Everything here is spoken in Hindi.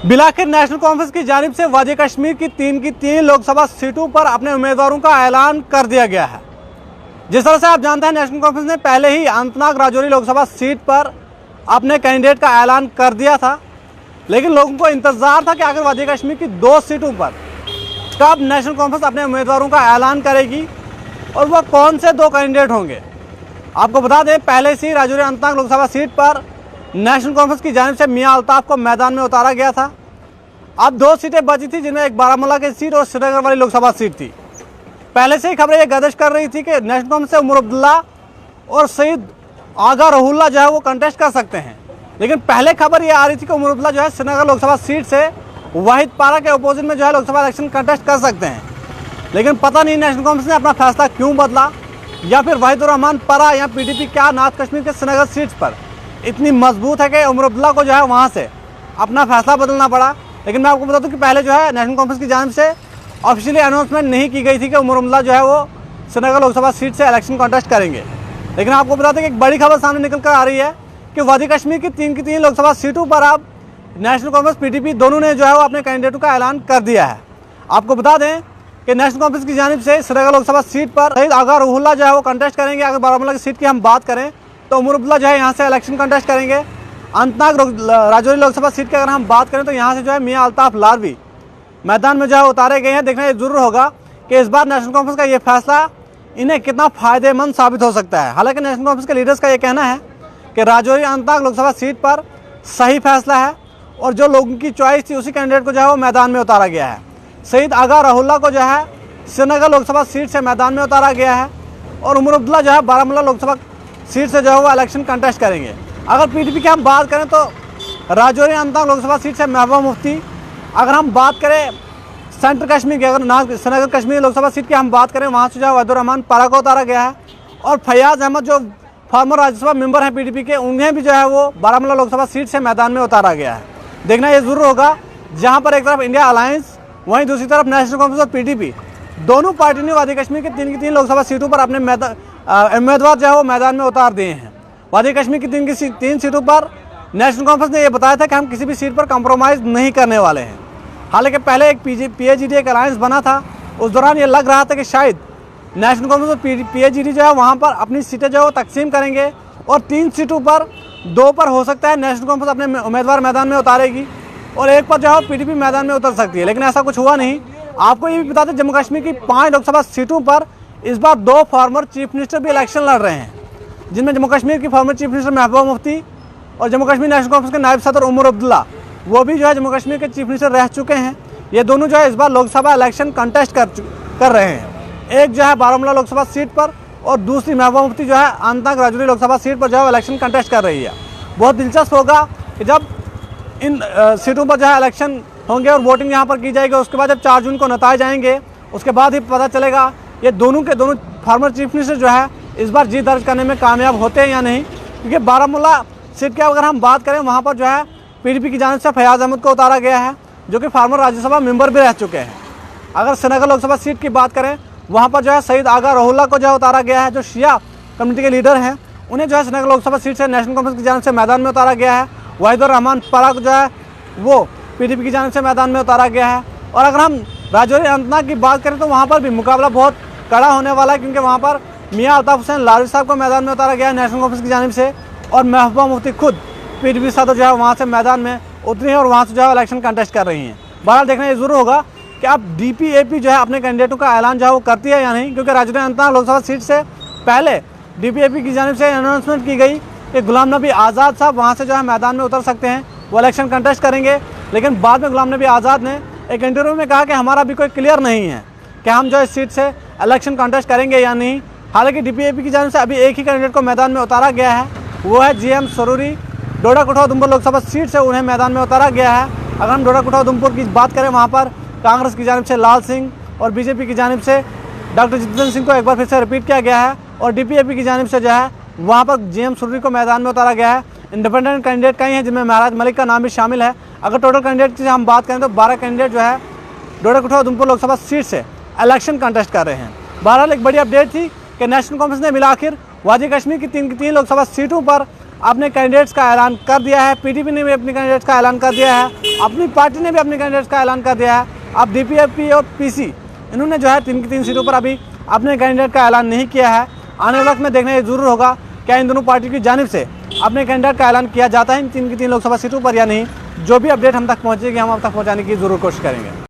बिलाखिर नेशनल कॉन्फ्रेंस की जानिब से वादी कश्मीर की तीन लोकसभा सीटों पर अपने उम्मीदवारों का ऐलान कर दिया गया है। जिस तरह से आप जानते हैं, नेशनल कॉन्फ्रेंस ने पहले ही अनंतनाग राजौरी लोकसभा सीट पर अपने कैंडिडेट का ऐलान कर दिया था, लेकिन लोगों को इंतजार था कि आखिर वादी कश्मीर की 2 सीटों पर कब नेशनल कॉन्फ्रेंस अपने उम्मीदवारों का ऐलान करेगी और वह कौन से 2 कैंडिडेट होंगे। आपको बता दें, पहले से ही राजौरी अनंतनाग लोकसभा सीट पर नेशनल कॉन्फ्रेंस की जानिब से मियां अल्ताफ को मैदान में उतारा गया था। अब 2 सीटें बची थी, जिनमें एक बारामूला की सीट और श्रीनगर वाली लोकसभा सीट थी। पहले से ही खबरें ये गर्दिश कर रही थी कि नेशनल कॉन्फ्रेंस से उमर अब्दुल्ला और सईद आगा रहुल्ला जो है वो कंटेस्ट कर सकते हैं, लेकिन पहले खबर ये आ रही थी कि उमर अब्दुल्ला जो है श्रीनगर लोकसभा सीट से वाहिद पारा के अपोजिट में जो है लोकसभा इलेक्शन कंटेस्ट कर सकते हैं। लेकिन पता नहीं नेशनल कॉन्फ्रेंस ने अपना फैसला क्यों बदला, या फिर वाहिदुर रहमान पारा या PDP क्या नॉर्थ कश्मीर के श्रीनगर सीट पर इतनी मजबूत है कि उमर अब्दुल्ला को जो है वहाँ से अपना फैसला बदलना पड़ा। लेकिन मैं आपको बता दूं कि पहले जो है नेशनल कॉन्फ्रेंस की जानिब से ऑफिशियली अनाउंसमेंट नहीं की गई थी कि उमर अब्दुल्ला जो है वो श्रीनगर लोकसभा सीट से इलेक्शन कंटेस्ट करेंगे। लेकिन आपको बता दें कि एक बड़ी खबर सामने निकल कर आ रही है कि वादी कश्मीर की तीन लोकसभा सीटों पर अब नेशनल कॉन्फ्रेंस PDP दोनों ने जो है वो अपने कैंडिडेटों का ऐलान कर दिया है। आपको बता दें कि नेशनल कॉन्फ्रेंस की जानिब से श्रीनगर लोकसभा सीट पर सईद आगा रहुल्ला जो है वो कंटेस्ट करेंगे। अगर बारामूला की सीट की हम बात करें तो उमर अब्दुल्ला जो है यहाँ से इलेक्शन कंटेस्ट करेंगे। अनंतनाग राजौरी लोकसभा सीट की अगर हम बात करें तो यहाँ से जो है मियां अल्ताफ लारवी मैदान में जो है उतारे गए हैं। देखना ये जरूर होगा कि इस बार नेशनल कॉन्फ्रेंस का ये फैसला इन्हें कितना फ़ायदेमंद साबित हो सकता है। हालांकि नेशनल कॉन्फ्रेंस के लीडर्स का ये कहना है कि राजौरी अनंतनाग लोकसभा सीट पर सही फैसला है और जो लोगों की चॉइस थी उसी कैंडिडेट को जो है वो मैदान में उतारा गया है। सईद आगा रहुल्ला को जो है श्रीनगर लोकसभा सीट से मैदान में उतारा गया है और उमर अब्दुल्ला जो है बारामूला लोकसभा सीट से जो है वो इलेक्शन कंटेस्ट करेंगे। अगर PDP की हम बात करें तो राजौरी अनंतनाग लोकसभा सीट से महबूबा मुफ्ती, अगर हम बात करें सेंट्रल कश्मीर की, अगर श्रीनगर कश्मीर लोकसभा सीट की हम बात करें वहाँ से जो है वाहिदुर रहमान पारा को उतारा गया है और फैयाज अहमद जो फॉर्मर राज्यसभा मेंबर हैं PDP के, उन्हें भी जो है वो बारामूला लोकसभा सीट से मैदान में उतारा गया है। देखना ये जरूर होगा, जहाँ पर एक तरफ इंडिया अलायंस, वहीं दूसरी तरफ नेशनल कॉन्फ्रेंस और PDP दोनों पार्टी ने वादी कश्मीर के तीन लोकसभा सीटों पर अपने उम्मीदवार जो है वो मैदान में उतार दिए हैं। वादी कश्मीर की तीन सीटों पर नेशनल कॉन्फ्रेंस ने यह बताया था कि हम किसी भी सीट पर कंप्रोमाइज़ नहीं करने वाले हैं। हालांकि पहले एक PAGD एक अलायंस बना था, उस दौरान ये लग रहा था कि शायद नेशनल कॉन्फ्रेंस और PAGD जो है वहाँ पर अपनी सीटें जो है वो तकसीम करेंगे और 3 सीटों पर 2 पर हो सकता है नेशनल कॉन्फ्रेंस अपने उम्मीदवार मैदान में उतारेगी और 1 पर जो है PDP मैदान में उतर सकती है। लेकिन ऐसा कुछ हुआ नहीं। आपको ये भी बता दें, जम्मू कश्मीर की 5 लोकसभा सीटों पर इस बार 2 फॉर्मर चीफ मिनिस्टर भी इलेक्शन लड़ रहे हैं, जिनमें जम्मू कश्मीर की former chief minister Mehbooba Mufti और जम्मू कश्मीर नेशनल कॉन्फ्रेंस के नायब सदर उमर अब्दुल्ला, वो भी जो है जम्मू कश्मीर के चीफ मिनिस्टर रह चुके हैं। ये दोनों जो है इस बार लोकसभा इलेक्शन कंटेस्ट कर रहे हैं। एक जो है बारामूला लोकसभा सीट पर और दूसरी महबूबा मुफ्ती जो है अनंतनाग राजौरी लोकसभा सीट पर जो है इलेक्शन कंटेस्ट कर रही है। बहुत दिलचस्प होगा कि जब इन सीटों पर जो है इलेक्शन होंगे और वोटिंग यहाँ पर की जाएगी, उसके बाद जब 4 जून को नताइज आएंगे उसके बाद ही पता चलेगा ये दोनों के दोनों फॉर्मर चीफ मिनिस्टर जो है इस बार जीत दर्ज करने में कामयाब होते हैं या नहीं। क्योंकि बारामूला सीट की अगर हम बात करें, वहाँ पर जो है PDP की जानिब से फैयाज अहमद को उतारा गया है, जो कि फार्मर राज्यसभा मेंबर भी रह चुके हैं। अगर श्रीनगर लोकसभा सीट की बात करें, वहाँ पर जो है सईद आगा रहुल्ला को जो है उतारा गया है, जो शिया कम्युनिटी के लीडर हैं, उन्हें जो है श्रीनगर लोकसभा सीट से नेशनल कॉन्फ्रेंस की जानिब से मैदान में उतारा गया है। वाहिदुर रहमान पारा को जो है वो PDP की जानिब से मैदान में उतारा गया है। और अगर हम राजौरी अनंतनाग की बात करें तो वहाँ पर भी मुकाबला बहुत कड़ा होने वाला है, क्योंकि वहाँ पर मियां अल्ताफ हुसैन लारवी साहब को मैदान में उतारा गया है नेशनल कॉन्फ्रेंस की जानिब से और महबूबा मुफ्ती खुद PDP सदर जो है वहाँ से मैदान में उतरी हैं और वहाँ से जो है इलेक्शन कंटेस्ट कर रही हैं। बहरहाल देखना ये जरूर होगा कि अब DPAP जो है अपने कैंडिडेटों का ऐलान जो है वो करती है या नहीं, क्योंकि राजौरी अनंतनाग लोकसभा सीट से पहले DPAP की जानिब से अनाउंसमेंट की गई कि गुलाम नबी आज़ाद साहब वहाँ से जो है मैदान में उतर सकते हैं, वो इलेक्शन कंटेस्ट करेंगे। लेकिन बाद में गुलाम नबी आज़ाद ने एक इंटरव्यू में कहा कि हमारा भी कोई क्लियर नहीं है कि हम जो इस सीट से इलेक्शन कंटेस्ट करेंगे या नहीं। हालांकि DPAP की जानिब से अभी एक ही कैंडिडेट को मैदान में उतारा गया है, वो है GM सरूरी। डोडा कठुआ उधमपुर लोकसभा सीट से उन्हें मैदान में उतारा गया है। अगर हम डोडा कठुआ उधमपुर की बात करें, वहाँ पर कांग्रेस की जानिब से लाल सिंह और BJP की जानिब से डॉक्टर जितेंद्र सिंह को एक बार फिर से रिपीट किया गया है और DPAP की जानिब से जो है वहाँ पर GM सरूरी को मैदान में उतारा गया है। इंडिपेंडेंट कैंडिडेट कई हैं, जिनमें महराज मलिक का नाम भी शामिल है। अगर टोटल कैंडिडेट की हम बात करें तो 12 कैंडिडेट जो है डोडा कठुआ उधमपुर लोकसभा सीट से इलेक्शन कंटेस्ट कर रहे हैं। बहरहाल एक बड़ी अपडेट थी कि नेशनल कॉन्फ्रेंस ने मिलाकर वादी कश्मीर की तीन लोकसभा सीटों पर अपने कैंडिडेट्स का ऐलान कर दिया है। पीडीपी ने भी अपने कैंडिडेट्स का ऐलान कर दिया है, अपनी पार्टी ने भी अपने कैंडिडेट्स का ऐलान कर दिया है। अब डीपीएफपी और पीसी इन्होंने जो है 3 की 3 सीटों पर अभी अपने कैंडिडेट का ऐलान नहीं किया है। आने वाले वक्त में देखना ये जरूर होगा क्या इन दोनों पार्टी की जानिब से अपने कैंडिडेट का ऐलान किया जाता है इन 3 की 3 लोकसभा सीटों पर या नहीं। जो भी अपडेट हम तक पहुँचेगी हम आप तक पहुँचाने की जरूर कोशिश करेंगे।